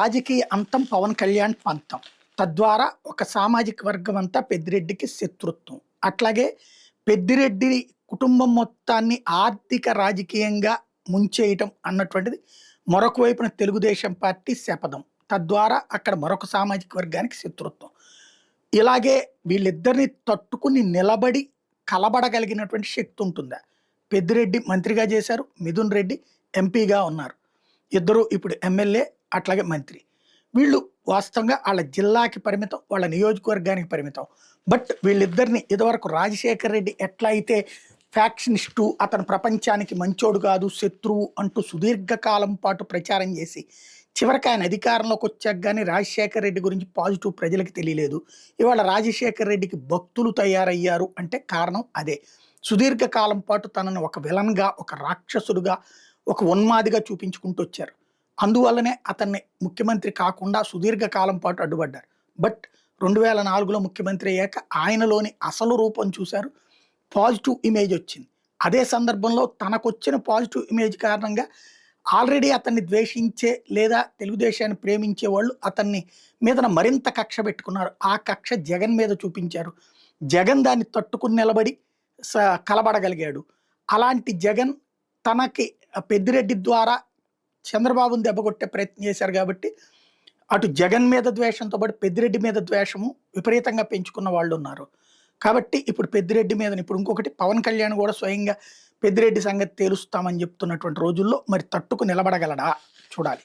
రాజకీయ అంతం పవన్ కళ్యాణ్ పంతం. తద్వారా ఒక సామాజిక వర్గం అంతా పెద్దిరెడ్డికి శత్రుత్వం. అట్లాగే పెద్దిరెడ్డి కుటుంబం మొత్తాన్ని ఆర్థిక, రాజకీయంగా ముంచేయటం అన్నటువంటిది మరొక వైపున తెలుగుదేశం పార్టీ శపథం. తద్వారా అక్కడ మరొక సామాజిక వర్గానికి శత్రుత్వం. ఇలాగే వీళ్ళిద్దరిని తట్టుకుని నిలబడి కలబడగలిగినటువంటి శక్తి ఉంటుందా? పెద్దిరెడ్డి మంత్రిగా చేశారు, మిథున్ రెడ్డి ఎంపీగా ఉన్నారు. ఇద్దరు ఇప్పుడు ఎమ్మెల్యే, అట్లాగే మంత్రి. వీళ్ళు వాస్తవంగా వాళ్ళ జిల్లాకి పరిమితం, వాళ్ళ నియోజకవర్గానికి పరిమితం. బట్ వీళ్ళిద్దరిని ఇదివరకు రాజశేఖర్ రెడ్డి ఎట్లా అయితే ఫ్యాక్షనిస్టు, అతను ప్రపంచానికి మంచోడు కాదు, శత్రువు అంటూ సుదీర్ఘకాలం పాటు ప్రచారం చేసి చివరికి ఆయన అధికారంలోకి వచ్చాక కానీ రాజశేఖర్ రెడ్డి గురించి పాజిటివ్ ప్రజలకు తెలియలేదు. ఇవాళ రాజశేఖర్ రెడ్డికి భక్తులు తయారయ్యారు అంటే కారణం అదే. సుదీర్ఘకాలం పాటు తనని ఒక విలన్గా, ఒక రాక్షసుడుగా, ఒక ఉన్మాదిగా చూపించుకుంటూ వచ్చారు. అందువల్లనే అతన్ని ముఖ్యమంత్రి కాకుండా సుదీర్ఘకాలం పాటు అడ్డుపడ్డారు. బట్ 2004లో ముఖ్యమంత్రి అయ్యాక ఆయనలోని అసలు రూపం చూశారు. పాజిటివ్ ఇమేజ్ వచ్చింది. అదే సందర్భంలో తనకొచ్చిన పాజిటివ్ ఇమేజ్ కారణంగా ఆల్రెడీ అతన్ని ద్వేషించే లేదా తెలుగుదేశాన్ని ప్రేమించే వాళ్ళు అతన్ని మీదన మరింత కక్ష పెట్టుకున్నారు. ఆ కక్ష జగన్ మీద చూపించారు. జగన్ దాన్ని తట్టుకుని నిలబడి కలబడగలిగాడు. అలాంటి జగన్ తనకి పెద్దిరెడ్డి ద్వారా చంద్రబాబుని దెబ్బకొట్టే ప్రయత్నం చేశారు కాబట్టి అటు జగన్ మీద ద్వేషంతో పాటు పెద్దిరెడ్డి మీద ద్వేషము విపరీతంగా పెంచుకున్న వాళ్ళు ఉన్నారు. కాబట్టి ఇప్పుడు పెద్దిరెడ్డి మీద, ఇప్పుడు ఇంకొకటి పవన్ కళ్యాణ్ కూడా స్వయంగా పెద్దిరెడ్డి సంగతి తేలుస్తామని చెప్తున్నటువంటి రోజుల్లో మరి తట్టుకు నిలబడగలడా చూడాలి.